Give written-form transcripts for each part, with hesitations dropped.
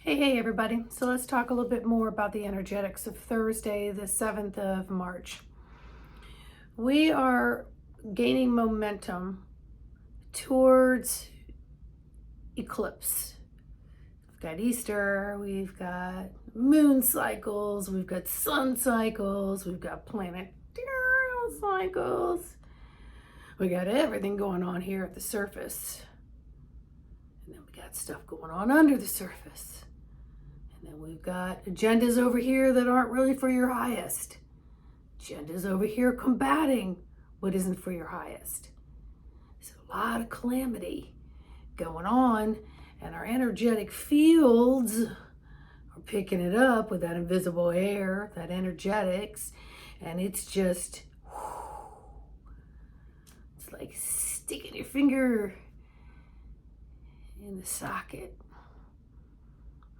Hey, everybody. So let's talk a little bit more about the energetics of Thursday, the 7th of March. We are gaining momentum towards eclipse. We've got Easter, we've got moon cycles, we've got sun cycles, we've got planetary cycles. We got everything going on here at the surface. And then we got stuff going on under the surface. And then we've got agendas over here that aren't really for your highest. Agendas over here combating what isn't for your highest. There's a lot of calamity going on, and our energetic fields are picking it up with that invisible air, that energetics, and it's just, it's like sticking your finger in the socket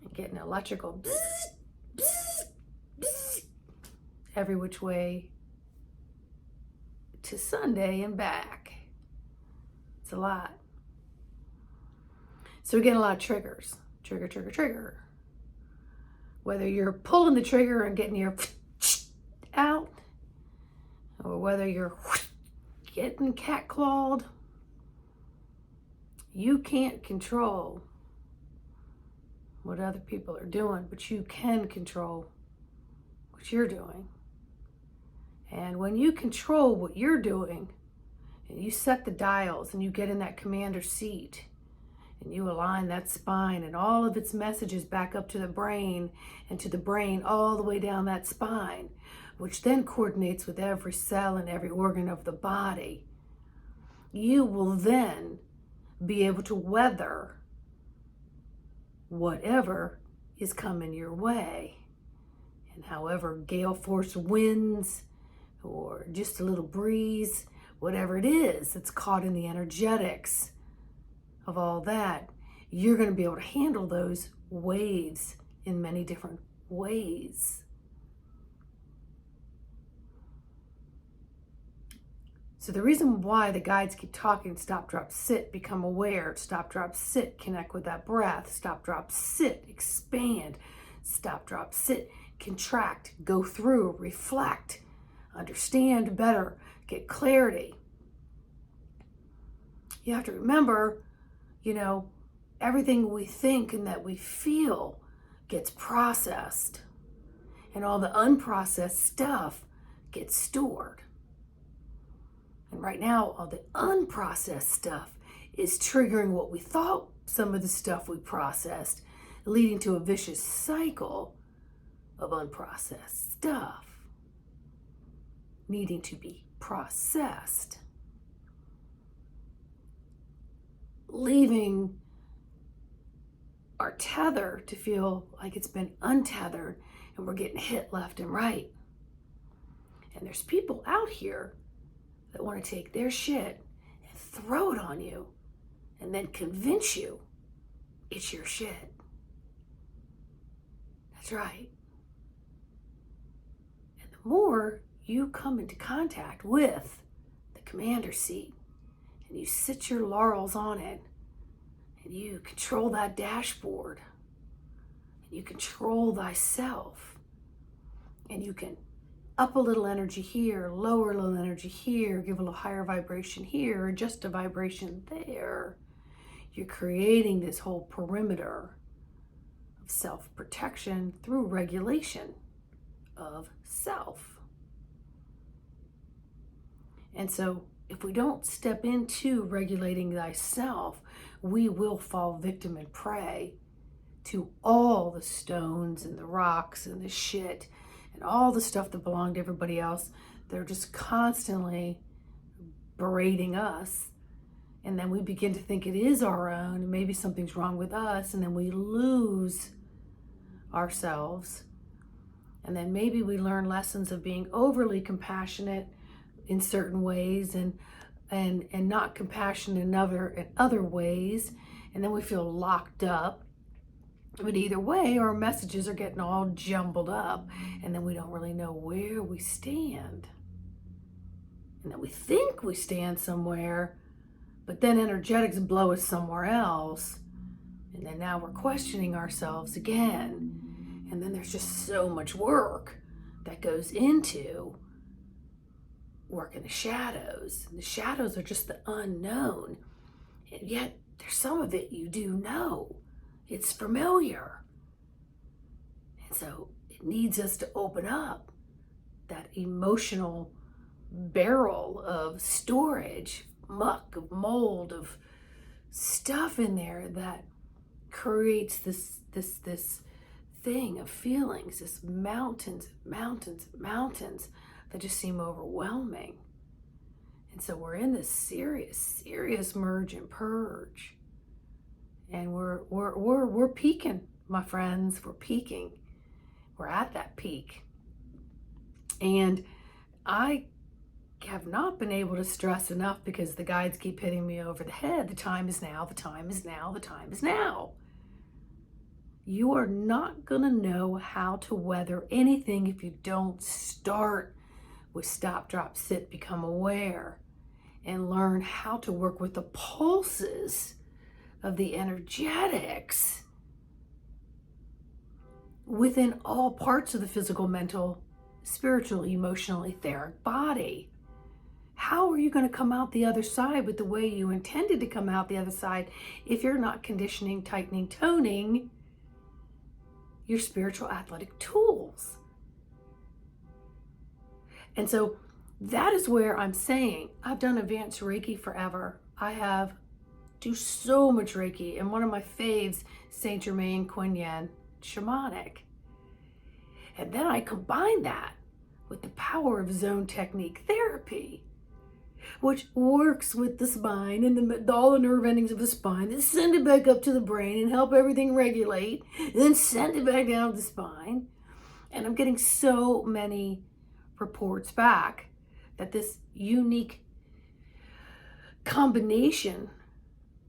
and getting electrical bzz, bzz, bzz, every which way to Sunday and back. It's a lot. So we get a lot of triggers. Trigger. Whether you're pulling the trigger and getting your out, or whether you're getting cat-clawed, you can't control what other people are doing, but you can control what you're doing. And when you control what you're doing, and you set the dials and you get in that commander seat, and you align that spine and all of its messages back up to the brain, and to the brain all the way down that spine, which then coordinates with every cell and every organ of the body, you will then be able to weather whatever is coming your way. And however gale force winds or just a little breeze, whatever it is that's caught in the energetics of all that, you're going to be able to handle those waves in many different ways. So the reason why the guides keep talking, stop, drop, sit, become aware, stop, drop, sit, connect with that breath, stop, drop, sit, expand, stop, drop, sit, contract, go through, reflect, understand better, get clarity. You have to remember, everything we think and that we feel gets processed, and all the unprocessed stuff gets stored. And right now, all the unprocessed stuff is triggering what we thought some of the stuff we processed, leading to a vicious cycle of unprocessed stuff needing to be processed, leaving our tether to feel like it's been untethered and we're getting hit left and right. And there's people out here that want to take their shit and throw it on you and then convince you it's your shit. That's right. And the more you come into contact with the commander seat and you sit your laurels on it and you control that dashboard and you control thyself and you can up a little energy here, lower a little energy here, give a little higher vibration here, adjust a vibration there. You're creating this whole perimeter of self-protection through regulation of self. And so if we don't step into regulating thyself, we will fall victim and prey to all the stones and the rocks and the shit and all the stuff that belonged to everybody else. They're just constantly berating us. And then we begin to think it is our own, and maybe something's wrong with us, and then we lose ourselves. And then maybe we learn lessons of being overly compassionate in certain ways and not compassionate in other ways. And then we feel locked up. But either way, our messages are getting all jumbled up, and then we don't really know where we stand. And then we think we stand somewhere, but then energetics blow us somewhere else. And then now we're questioning ourselves again. And then there's just so much work that goes into work in the shadows. And the shadows are just the unknown. And yet there's some of it you do know. It's familiar. And so it needs us to open up that emotional barrel of storage, muck, of mold, of stuff in there that creates this thing of feelings, this mountains that just seem overwhelming. And so we're in this serious merge and purge. And we're peaking, my friends. We're peaking. We're at that peak. And I have not been able to stress enough, because the guides keep hitting me over the head. The time is now, the time is now, the time is now. You are not going to know how to weather anything if you don't start with stop, drop, sit, become aware, and learn how to work with the pulses of the energetics within all parts of the physical, mental, spiritual, emotional, etheric body. How are you going to come out the other side with the way you intended to come out the other side if you're not conditioning, tightening, toning your spiritual athletic tools? And so that is where I'm saying I've done advanced Reiki forever. I do so much Reiki, and one of my faves, Saint Germain Kuan Yin, shamanic. And then I combine that with the power of zone technique therapy, which works with the spine and all the nerve endings of the spine, then send it back up to the brain and help everything regulate, and then send it back down the spine. And I'm getting so many reports back that this unique combination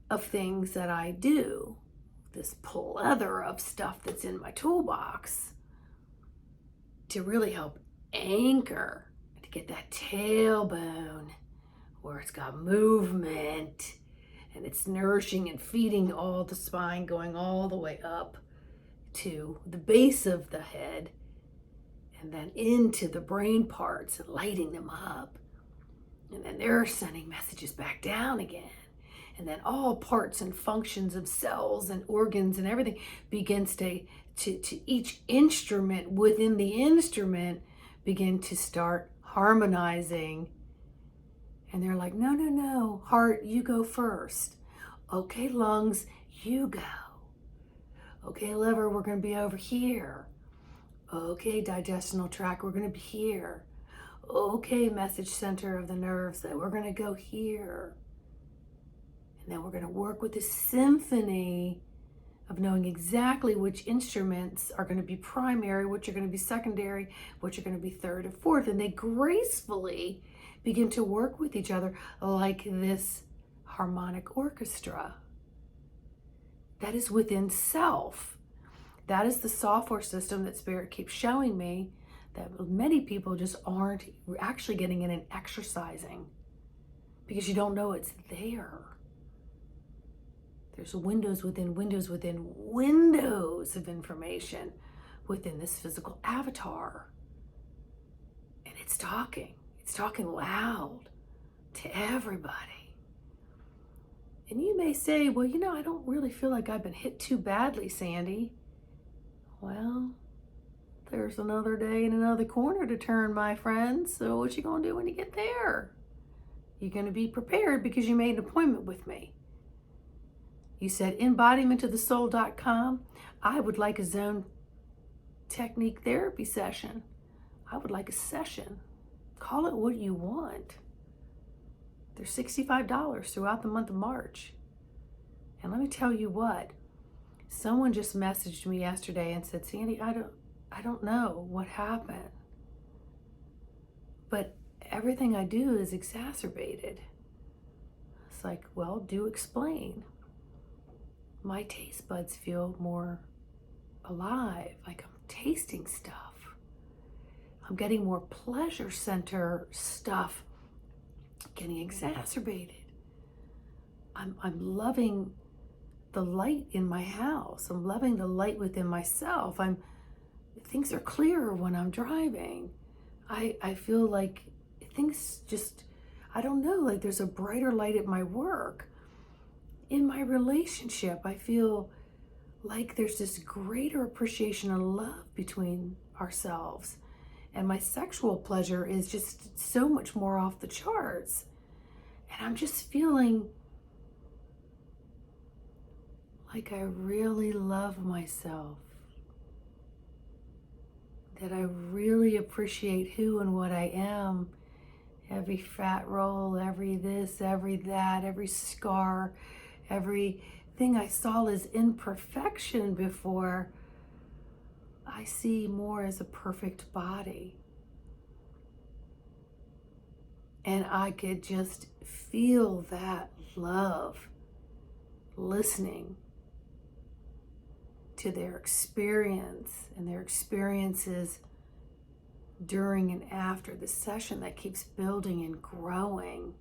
of things that I do, this plethora of stuff that's in my toolbox, to really help anchor, to get that tailbone where it's got movement and it's nourishing and feeding all the spine, going all the way up to the base of the head and then into the brain parts and lighting them up. And then they're sending messages back down again. And then all parts and functions of cells and organs and everything begins to each instrument within the instrument begin to start harmonizing. And they're like, no, heart, you go first. Okay, lungs, you go. Okay, liver, we're going to be over here. Okay, digestional tract, we're going to be here. Okay, message center of the nerves, that we're going to go here. And then we're going to work with this symphony of knowing exactly which instruments are going to be primary, which are going to be secondary, which are going to be third and fourth. And they gracefully begin to work with each other like this harmonic orchestra that is within self. That is the software system that Spirit keeps showing me that many people just aren't actually getting in and exercising, because you don't know it's there. There's windows within windows within windows of information within this physical avatar. And it's talking loud to everybody. And you may say, well, I don't really feel like I've been hit too badly, Sandy. Well, there's another day and another corner to turn, my friends. So what you gonna do when you get there? You're gonna be prepared because you made an appointment with me. You said embodimentofthesoul.com. I would like a zone technique therapy session. I would like a session. Call it what you want. They're $65 throughout the month of March. And let me tell you what, someone just messaged me yesterday and said, Sandy, I don't know what happened, but everything I do is exacerbated. It's like, well, do explain. My taste buds feel more alive, like I'm tasting stuff. I'm getting more pleasure center stuff getting exacerbated. I'm loving the light in my house. I'm loving the light within myself. Things are clearer when I'm driving. I feel like things just, I don't know, like there's a brighter light at my work. In my relationship, I feel like there's this greater appreciation and love between ourselves. And my sexual pleasure is just so much more off the charts. And I'm just feeling like I really love myself. That I really appreciate who and what I am. Every fat roll, every this, every that, every scar, everything I saw as imperfection before, I see more as a perfect body. And I could just feel that love listening to their experience and their experiences during and after the session that keeps building and growing.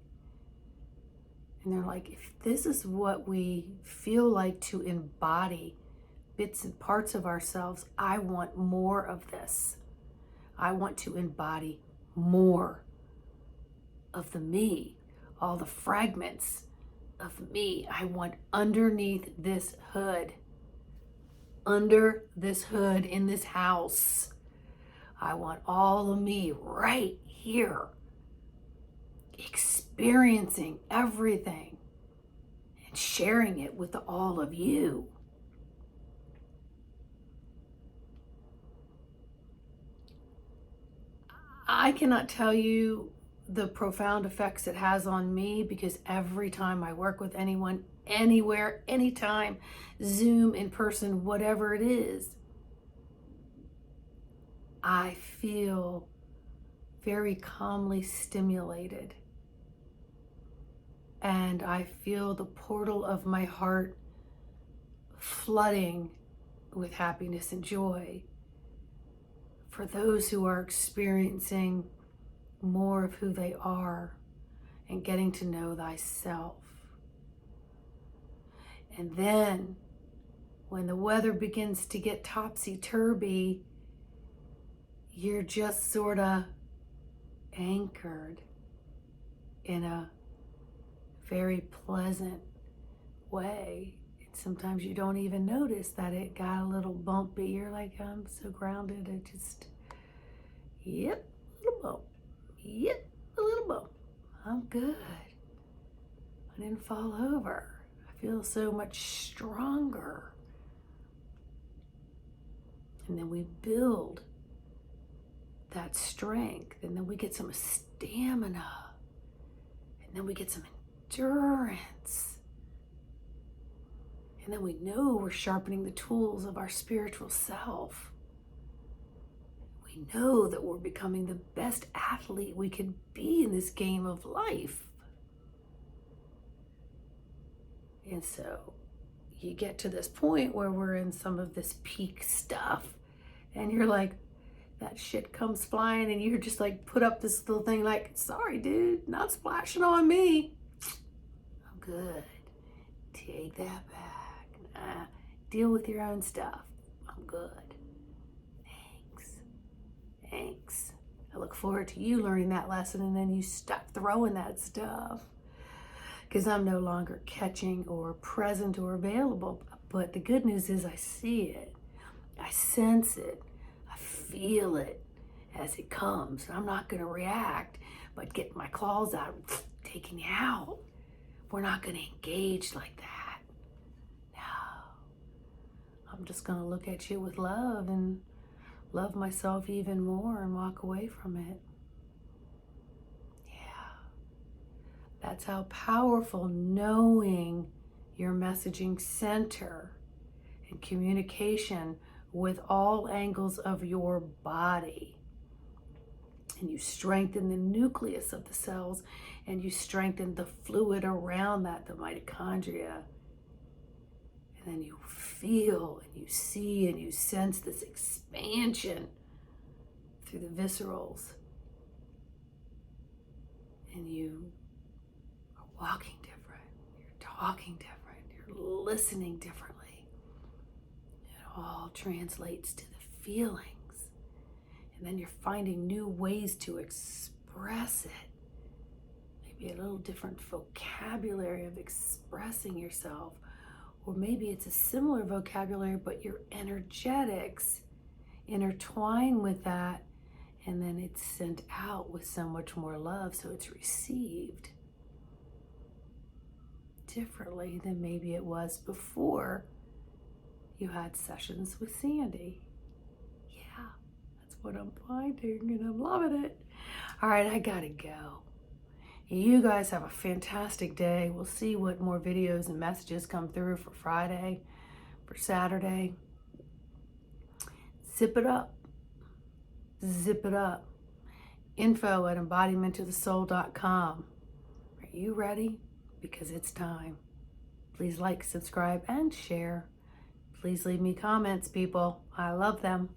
And they're like, if this is what we feel like to embody bits and parts of ourselves, I want more of this. I want to embody more of the me, all the fragments of me. I want underneath this hood, under this hood in this house. I want all of me right here, experiencing everything and sharing it with all of you. I cannot tell you the profound effects it has on me, because every time I work with anyone, anywhere, anytime, Zoom, in person, whatever it is, I feel very calmly stimulated. And I feel the portal of my heart flooding with happiness and joy for those who are experiencing more of who they are and getting to know thyself. And then when the weather begins to get topsy-turvy, you're just sort of anchored in a very pleasant way. And sometimes you don't even notice that it got a little bumpy. You're like, I'm so grounded. I just, yep, a little bump. Yep, a little bump. I'm good. I didn't fall over. I feel so much stronger. And then we build that strength, and then we get some stamina, and then we get some endurance, and then we know we're sharpening the tools of our spiritual self. We know that we're becoming the best athlete we can be in this game of life. And so you get to this point where we're in some of this peak stuff, and you're like, that shit comes flying, and you're just like, put up this little thing like, sorry dude, not splashing on me. I'm good. Take that back. Nah, deal with your own stuff. I'm good. Thanks. I look forward to you learning that lesson, and then you stop throwing that stuff, because I'm no longer catching or present or available. But the good news is I see it. I sense it. I feel it as it comes. I'm not going to react, but get my claws out, taking you out. We're not going to engage like that. No. I'm just going to look at you with love and love myself even more and walk away from it. Yeah. That's how powerful knowing your messaging center and communication with all angles of your body. And you strengthen the nucleus of the cells, and you strengthen the fluid around that, the mitochondria. And then you feel and you see and you sense this expansion through the viscerals. And you are walking different. You're talking different. You're listening differently. It all translates to the feelings. And then you're finding new ways to express it. Maybe a little different vocabulary of expressing yourself. Or maybe it's a similar vocabulary, but your energetics intertwine with that, and then it's sent out with so much more love, so it's received differently than maybe it was before you had sessions with Sandy. Yeah, that's what I'm finding, and I'm loving it. All right, I gotta go. You guys have a fantastic day. We'll see what more videos and messages come through for Friday, for Saturday. Zip it up. Zip it up. info@embodimentofthesoul.com. Are you ready? Because it's time. Please like, subscribe, and share. Please leave me comments, people. I love them.